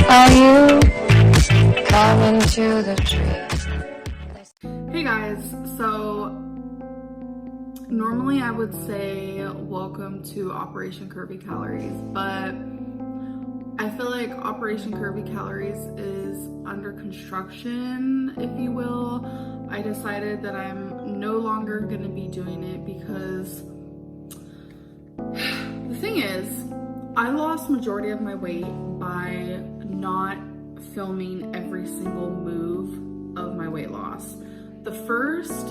Are you coming to the tree? Hey guys, so normally I would say welcome to Operation Curvy Calories, but I feel like Operation Curvy Calories is under construction, if you will. I decided that I'm no longer going to be doing it because the thing is, I lost majority of my weight by not filming every single move of my weight loss. The first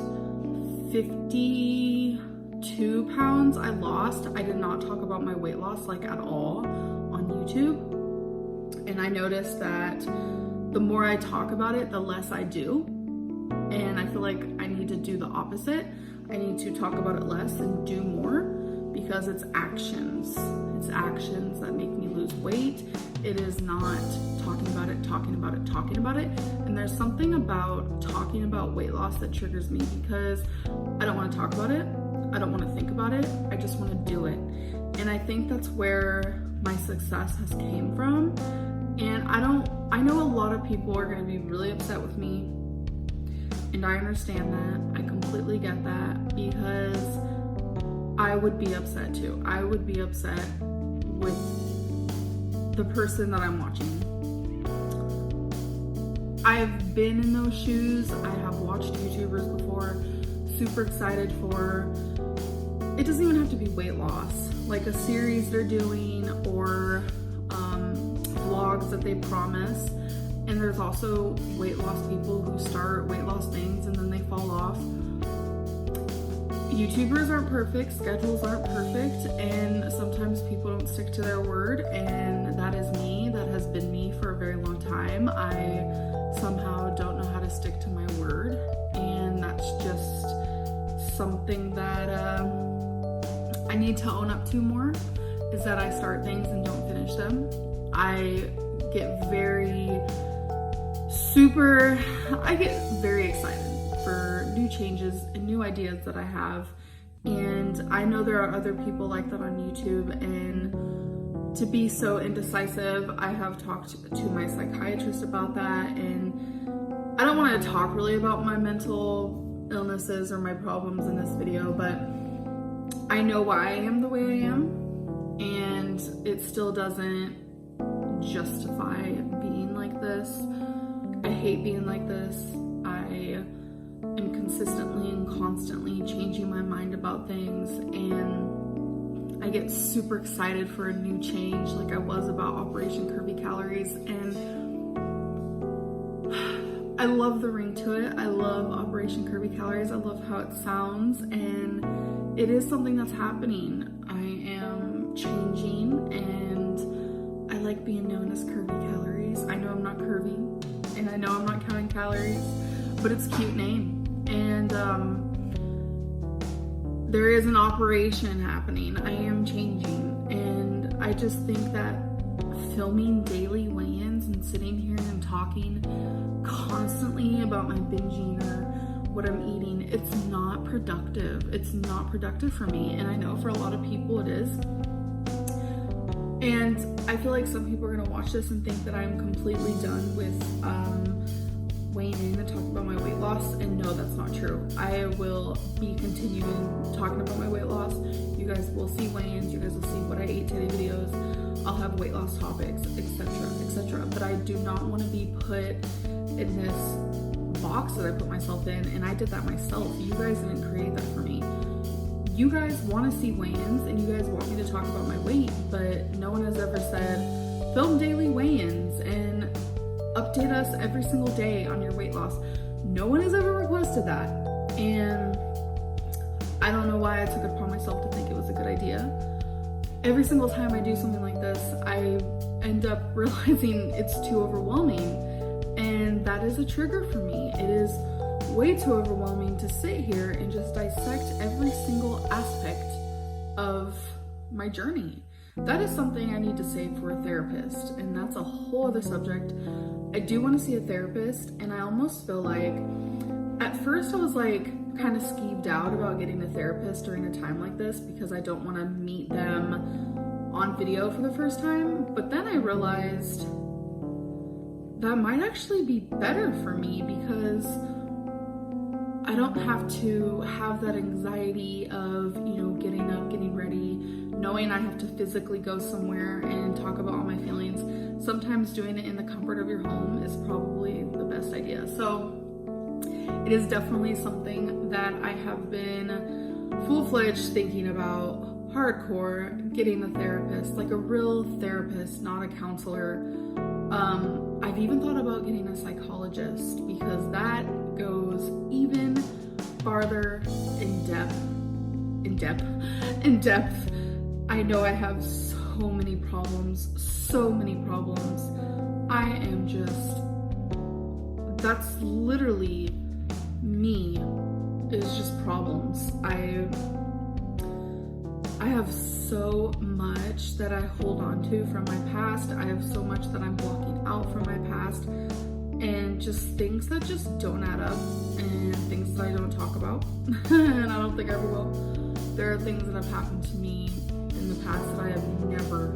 52 pounds I lost, I did not talk about my weight loss like at all on YouTube. And I noticed that the more I talk about it, the less I do. And I feel like I need to do the opposite. I need to talk about it less and do more because it's actions. It's actions that make me lose weight. It is not talking about it, talking about it, talking about it. And there's something about talking about weight loss that triggers me because I don't want to talk about it. I don't want to think about it. I just want to do it. And I think that's where my success has came from. And I know a lot of people are going to be really upset with me. And I understand that. I completely get that because I would be upset too. I would be upset with the person that I'm watching. I have been in those shoes. I have watched YouTubers before, super excited for, it doesn't even have to be weight loss, like a series they're doing or vlogs that they promise. And there's also weight loss people who start weight loss things and then they fall off. YouTubers aren't perfect, schedules aren't perfect, and sometimes people don't stick to their word, and that is me. That has been me for a very long time. I somehow don't know how to stick to my word, and that's just something that I need to own up to more, is that I start things and don't finish them. I get very excited for new changes and new ideas that I have, and I know there are other people like that on YouTube. And to be so indecisive, I have talked to my psychiatrist about that, and I don't want to talk really about my mental illnesses or my problems in this video, but I know why I am the way I am, and it still doesn't justify being like this. I hate being like this. I am consistently and constantly changing my mind about things, and I get super excited for a new change like I was about Operation Curvy Calories, and I love the ring to it. I love Operation Curvy Calories. I love how it sounds, and it is something that's happening. I am changing, and I like being known as Curvy Calories. I know I'm not curvy, and I know I'm not counting calories, but it's a cute name. And there is an operation happening. I am changing, and I just think that filming daily weigh-ins and sitting here and talking constantly about my binging or what I'm eating, it's not productive. It's not productive for me, and I know for a lot of people it is. And I feel like some people are gonna watch this and think that I'm completely done with weighing in and talking about my weight loss, and no, that's not true. I will be continuing talking about my weight loss. You guys will see weigh-ins, you guys will see what I ate today videos. I'll have weight loss topics, etc., etc. But I do not want to be put in this box that I put myself in, and I did that myself. You guys didn't create that for me. You guys want to see weigh-ins and you guys want me to talk about my weight, but no one has ever said, film daily weigh-ins and update us every single day on your weight loss. No one has ever requested that. And I don't know why I took it upon myself to think it was a good idea. Every single time I do something like this, I end up realizing it's too overwhelming. And that is a trigger for me. It is way too overwhelming to sit here and just dissect every single aspect of my journey. That is something I need to save for a therapist, and that's a whole other subject. I do want to see a therapist, and I almost feel like at first I was like kind of skeeved out about getting a therapist during a time like this because I don't want to meet them on video for the first time. But then I realized that might actually be better for me, because I don't have to have that anxiety of, getting up, getting ready, knowing I have to physically go somewhere and talk about all my feelings. Sometimes doing it in the comfort of your home is probably the best idea. So it is definitely something that I have been full-fledged thinking about, hardcore, getting a therapist, like a real therapist, not a counselor. I've even thought about getting a psychologist, because that goes even farther in depth. I know I have so many problems. That's literally me, is just problems. I have so much that I hold on to from my past. I have so much that I'm blocking out from my past, and just things that just don't add up, and things that I don't talk about and I don't think I ever will. There are things that have happened to me in the past that I have never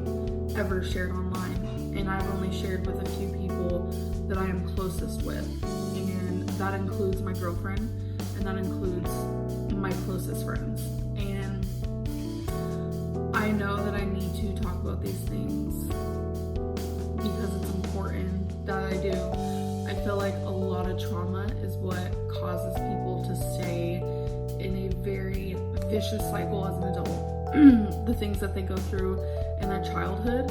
ever shared online, and I've only shared with a few people that I am closest with, and that includes my girlfriend, and that includes my closest friends. And I know that I need to talk about these things because it's important that I do. I feel like a lot of trauma is what causes people to stay in a very vicious cycle as an adult. The things that they go through in their childhood.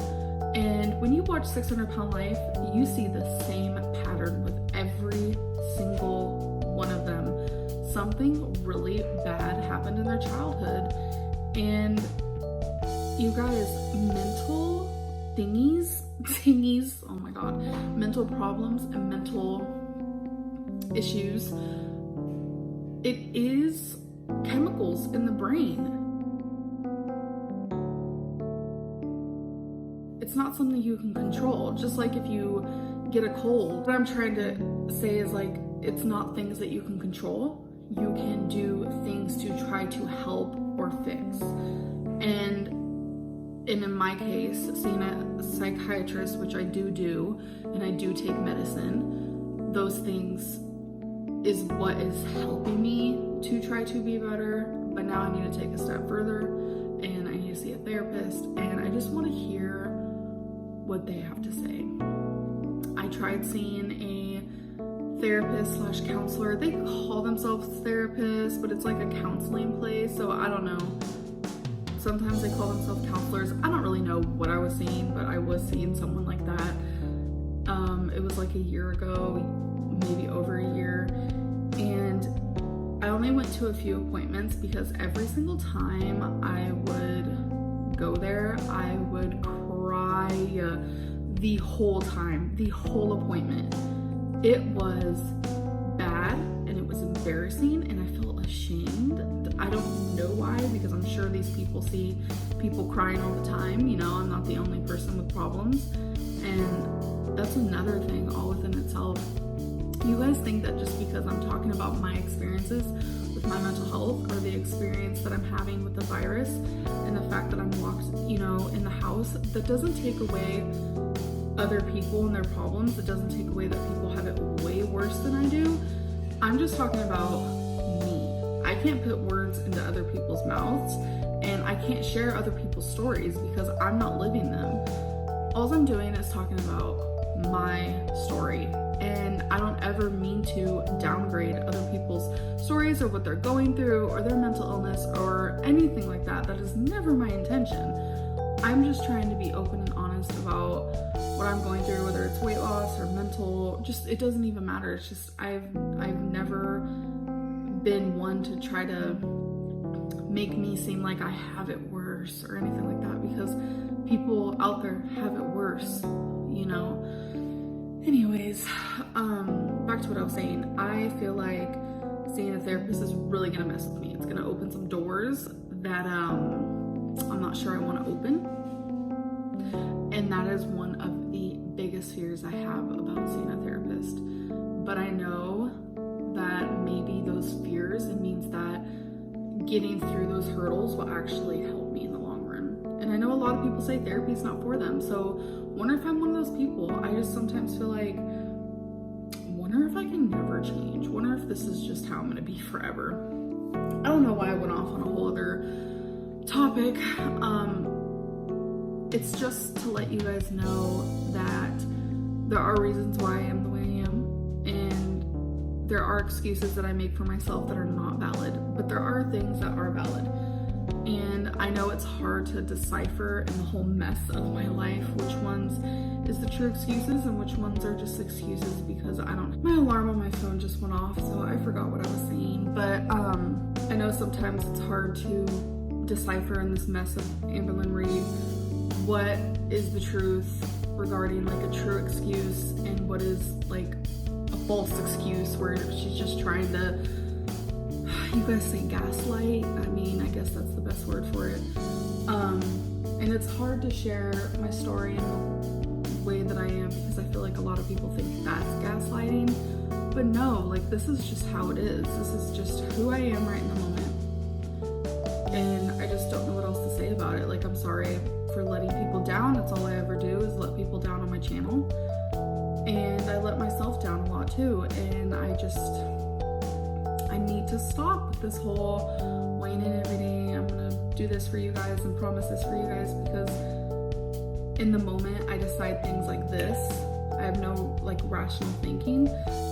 And when you watch 600 Pound Life, you see the same pattern with every single one of them. Something really bad happened in their childhood. And you guys, mental thingies, oh my god, mental problems and mental issues, it is chemicals in the brain. It's not something you can control. Just like if you get a cold, what I'm trying to say is, like, it's not things that you can control. You can do things to try to help or fix. And in my case, seeing a psychiatrist, which I do, and I do take medicine, those things is what is helping me to try to be better. But now I need to take a step further, and I need to see a therapist, and I just want to hear what they have to say. I tried seeing a therapist / counselor. They call themselves therapists, but it's like a counseling place, so I don't know. Sometimes they call themselves counselors. I don't really know what I was seeing, but I was seeing someone like that. It was like a year ago, maybe over a year, and I only went to a few appointments because every single time I would go there, I would cry the whole time, the whole appointment. It was bad and it was embarrassing, and I felt ashamed. I don't know why, because I'm sure these people see people crying all the time. I'm not the only person with problems, and that's another thing all within itself. You guys think that just because I'm talking about my experiences with my mental health, or the experience that I'm having with the virus, and the fact that I'm locked, in the house, that doesn't take away other people and their problems. It doesn't take away that people have it way worse than I do. I'm just talking about me. I can't put words into other people's mouths, and I can't share other people's stories because I'm not living them. All I'm doing is talking about my story, and I don't ever mean to downgrade other people's stories or what they're going through or their mental illness or anything like that. That is never my intention. I'm just trying to be open and honest about what I'm going through, whether it's weight loss or mental, it doesn't even matter. It's just I've never been one to try to make me seem like I have it worse or anything like that, because people out there have it worse, Anyways, back to what I was saying. I feel like seeing a therapist is really gonna mess with me. It's gonna open some doors that I'm not sure I want to open, and that is one of the biggest fears I have about seeing a therapist. But I know that maybe those fears, it means that getting through those hurdles will actually help me in the long run. And I know a lot of people say therapy is not for them, so wonder if I'm one of those people. I just sometimes feel like ever change. Wonder if this is just how I'm gonna be forever. I don't know why I went off on a whole other topic. It's just to let you guys know that there are reasons why I am the way I am, and there are excuses that I make for myself that are not valid, but there are things that are valid. And I know it's hard to decipher in the whole mess of my life which ones is the true excuses and which ones are just excuses because I don't. My alarm on my phone just went off, so I forgot what I was saying. But I know sometimes it's hard to decipher in this mess of Amberlynn Reid what is the truth regarding like a true excuse and what is like a false excuse where she's just trying to, you guys say gaslight? I mean, I guess that's the best word for it. And it's hard to share my story in the way that I am because I feel like a lot of people think that's gaslighting. But no, like this is just how it is. This is just who I am right in the moment. And I just don't know what else to say about it. Like, I'm sorry for letting people down. That's all I ever do is let people down on my channel. And I let myself down a lot too. And I need to stop with this whole weighing in every day. I'm gonna do this for you guys and promise this for you guys, because in the moment I decide things like this. I have no like rational thinking.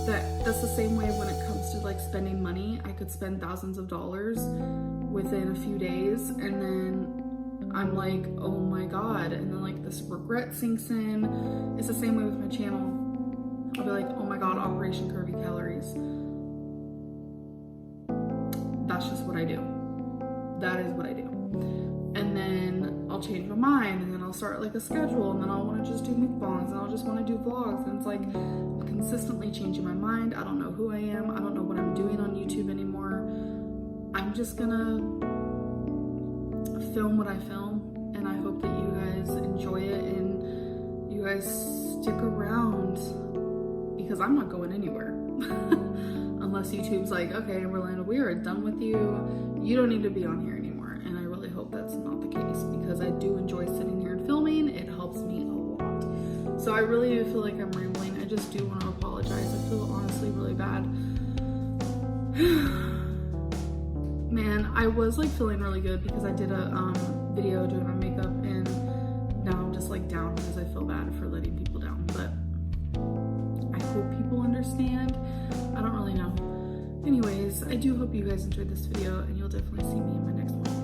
That's the same way when it comes to like spending money. I could spend thousands of dollars within a few days and then I'm like, oh my god, and then like this regret sinks in. It's the same way with my channel. I'll be like, oh my god, Operation Curvy Calories. That's just what I do. That is what I do. And then I'll change my mind, and then I'll start like a schedule, and then I'll want to just do mukbangs, and I'll just want to do vlogs, and it's like I'm consistently changing my mind. I don't know who I am. I don't know what I'm doing on YouTube anymore. I'm just gonna film what I film, and I hope that you guys enjoy it and you guys stick around, because I'm not going anywhere. Unless YouTube's like, okay, Amberlynn, we are done with you. You don't need to be on here anymore. And I really hope that's not the case, because I do enjoy sitting here and filming. It helps me a lot. So I really do feel like I'm rambling. I just do want to apologize. I feel honestly really bad. Man, I was like feeling really good because I did a video doing my makeup, and now I'm just like down because I feel bad for letting people down. But I hope people understand. I don't really know. Anyways, I do hope you guys enjoyed this video, and you'll definitely see me in my next one.